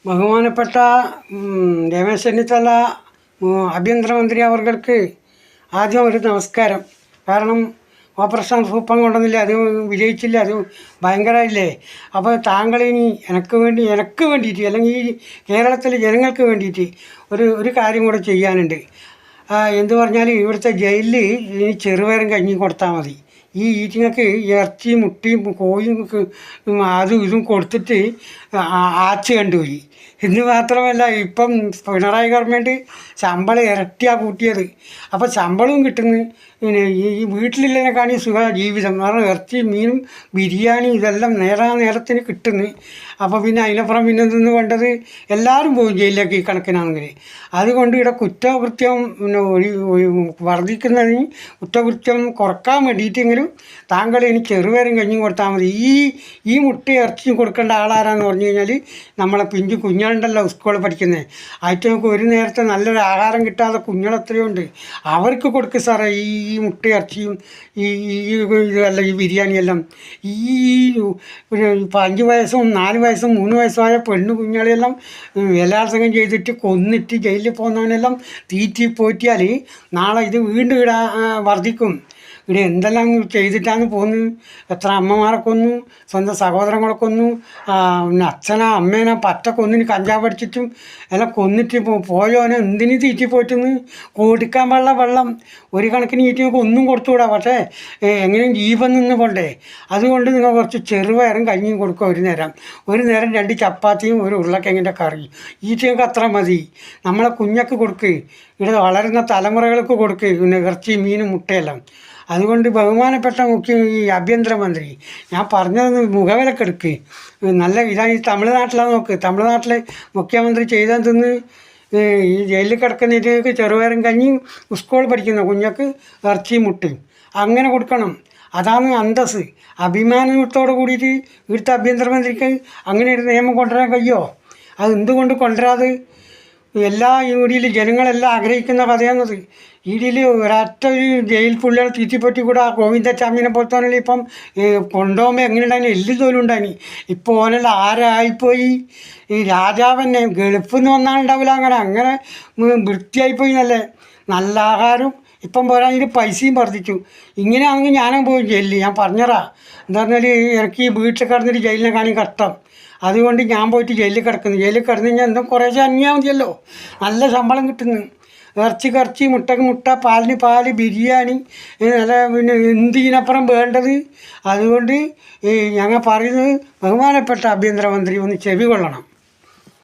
ബഹുമാനപ്പെട്ട രമേശ് ചെന്നിത്തല ആഭ്യന്തരമന്ത്രി അവർക്ക് ആദ്യം ഒരു നമസ്കാരം. കാരണം ഓപ്പറേഷൻ സൂപ്പർ കൊണ്ടുവന്നില്ല, അത് വിജയിച്ചില്ല, അത് ഭയങ്കരമില്ലേ. അപ്പോൾ താങ്കളിനി എനിക്ക് വേണ്ടിയിട്ട് അല്ലെങ്കിൽ ഈ കേരളത്തിലെ ജനങ്ങൾക്ക് വേണ്ടിയിട്ട് ഒരു കാര്യം കൂടെ ചെയ്യാനുണ്ട്. എന്ത് പറഞ്ഞാൽ ഇവിടുത്തെ ജയിലിൽ ഇനി ചെറുപയറും കഞ്ഞി കൊടുത്താൽ മതി. ഈ ഈറ്റിങ്ങൾക്ക് ഇറച്ചിയും മുട്ടിയും കോഴിയും അതും ഇതും കൊടുത്തിട്ട് ആച്ച് കണ്ടുപോയി. ഇന്ന് മാത്രമല്ല, ഇപ്പം പിണറായി ഗവൺമെൻറ് ശമ്പളം ഇരട്ടിയാണ് കൂട്ടിയത്. അപ്പോൾ ശമ്പളവും കിട്ടുന്നു. പിന്നെ ഈ വീട്ടിലുള്ളതിനെക്കാണി സുഖ ജീവിതം. കാരണം ഇറച്ചി മീനും ബിരിയാണി ഇതെല്ലാം നേരത്തിന് കിട്ടുന്നു. അപ്പോൾ പിന്നെ അതിനപ്പുറം പിന്നെ നിന്ന് വേണ്ടത് എല്ലാവരും പോകും ജയിലിലേക്ക് ഈ കണക്കിനാണെങ്കിൽ. അതുകൊണ്ട് ഇവിടെ കുറ്റകൃത്യം പിന്നെ വർദ്ധിക്കുന്നതിന് കുറ്റകൃത്യം കുറക്കാൻ വേണ്ടിയിട്ടെങ്കിലും താങ്കൾ എനിക്ക് ചെറുപയറും കഞ്ഞിയും കൊടുത്താൽ മതി. ഈ മുട്ട ഇറച്ചിയും കൊടുക്കേണ്ട ആളാരാന്ന് പറഞ്ഞു കഴിഞ്ഞാൽ നമ്മളെ പിഞ്ചു കുഞ്ഞുങ്ങളുണ്ടല്ലോ സ്കൂളിൽ പഠിക്കുന്നത്. ആയിട്ട് ഒരു നേരത്തെ നല്ലൊരു ആഹാരം കിട്ടാതെ കുഞ്ഞുങ്ങളെത്രയുണ്ട്. അവർക്ക് കൊടുക്കുക സാറേ ഈ മുട്ട ഇറച്ചിയും ഇതല്ല ഈ ബിരിയാണിയെല്ലാം. ഈ 5 വയസ്സും 4 വയസ്സും 3 വയസ്സുമായ പെണ്ണ് കുഞ്ഞുങ്ങളെല്ലാം ബലാത്സംഗം ചെയ്തിട്ട് കൊന്നിട്ട് ജയിലിൽ പോകുന്നവനെല്ലാം തീറ്റി പോറ്റിയാൽ നാളെ ഇത് വീണ്ടും ഇവിടെ വർദ്ധിക്കും. ഇവിടെ എന്തെല്ലാം ചെയ്തിട്ടാണ് പോകുന്നത്. എത്ര അമ്മമാരെ കൊന്നു, സ്വന്തം സഹോദരങ്ങളെ കൊന്നു, പിന്നെ അച്ഛനാ അമ്മേനെ പറ്റ കൊന്നിന് കഞ്ചാവ് അടിച്ചിട്ടും എല്ലാം കൊന്നിട്ട് പോയോനെ എന്തിനു തീറ്റി പോറ്റുന്നു. കൊടുക്കാൻ പാടില്ല വെള്ളം. ഒരു കണക്കിന് ഈറ്റിങ്ങൾക്ക് ഒന്നും കൊടുത്തുകൂടാ. പക്ഷേ എങ്ങനെയും ജീവൻ നിന്ന് പോണ്ടേ. അതുകൊണ്ട് നിങ്ങൾ കുറച്ച് ചെറുപയറും കഞ്ഞിയും കൊടുക്കുക. ഒരു നേരം 2 ചപ്പാത്തിയും ഒരു ഉരുളക്കിഴങ്ങിൻ്റെ കറി. ഈറ്റിങ്ങൾക്ക് അത്ര മതി. നമ്മളെ കുഞ്ഞക്ക് കൊടുക്ക്, ഇവിടെ വളരുന്ന തലമുറകൾക്ക് കൊടുക്ക്. പിന്നെ ഇറച്ചി മീനും മുട്ടയെല്ലാം. അതുകൊണ്ട് ബഹുമാനപ്പെട്ട ഈ ആഭ്യന്തരമന്ത്രി, ഞാൻ പറഞ്ഞത് മുഖവിലക്കെടുക്ക്. നല്ല ഇതാണ്. ഈ തമിഴ്നാട്ടിലാണ് നോക്ക്. തമിഴ്നാട്ടിലെ മുഖ്യമന്ത്രി ചെയ്താൽ തിന്ന് ഈ ജയിലിൽ കിടക്കുന്നതിലേക്ക് ചെറുപയറും കഞ്ഞിയും സ്കൂളിൽ പഠിക്കുന്ന കുഞ്ഞക്ക് ഇറച്ചിയും മുട്ടയും അങ്ങനെ കൊടുക്കണം. അതാണ് അന്തസ്. അഭിമാനത്തോട് കൂടിയിട്ട് ഇവിടുത്തെ ആഭ്യന്തരമന്ത്രിക്ക് അങ്ങനെ ഒരു നിയമം കൊണ്ടുവരാൻ കഴിയുമോ? അത് എന്തുകൊണ്ട് കൊണ്ടുവരാതെ? എല്ലാ ഇടിയിൽ ജനങ്ങളെല്ലാം ആഗ്രഹിക്കുന്ന കഥയാണത്. ഇതിൽ ഒരൊറ്റ ഒരു ജയിൽ പുള്ളികളെ തീറ്റിപ്പറ്റി കൂടെ ആ ഗോവിന്ദച്ചാമിനെ പോലത്തെ ഇപ്പം കൊണ്ടുപോകുമ്പോൾ എങ്ങനെ ഉണ്ടായിന്, എല്ല് തോലും ഉണ്ടായിന്. ഇപ്പോൾ ഓനെല്ലാം ആരായിപ്പോയി. ഈ രാജാവന്നെ ഗൾഫിൽ നിന്ന് വന്നാലുണ്ടാവില്ല. അങ്ങനെ വൃത്തിയായിപ്പോയി. നല്ല ആഹാരം ഇപ്പം പോരാ, ഇതിന് പൈസയും വർദ്ധിച്ചു. ഇങ്ങനെയാണെങ്കിൽ ഞാനും പോയി ജയിലിൽ. ഞാൻ പറഞ്ഞറാ എന്താ പറഞ്ഞാൽ എനിക്ക് ഈ വീട്ടിൽ കിടന്നിട്ട് ജയിലിനെ കാണി കഷ്ടം. അതുകൊണ്ട് ഞാൻ പോയിട്ട് ജയിലിൽ കിടക്കുന്നു. ജയിലിൽ കിടന്നു കഴിഞ്ഞാൽ എന്തും കുറേശ്ശെ അന്യാ മതിയല്ലോ. നല്ല ശമ്പളം കിട്ടുന്നു. ഇറച്ചി മുട്ടക്ക് മുട്ട, പാലിന് പാല്, ബിരിയാണി, നല്ല പിന്നെ എന്തിനപ്പുറം വേണ്ടത്. അതുകൊണ്ട് ഞങ്ങൾ പറയുന്നത് ബഹുമാനപ്പെട്ട ആഭ്യന്തരമന്ത്രി ഒന്ന് ചെവി കൊള്ളണം.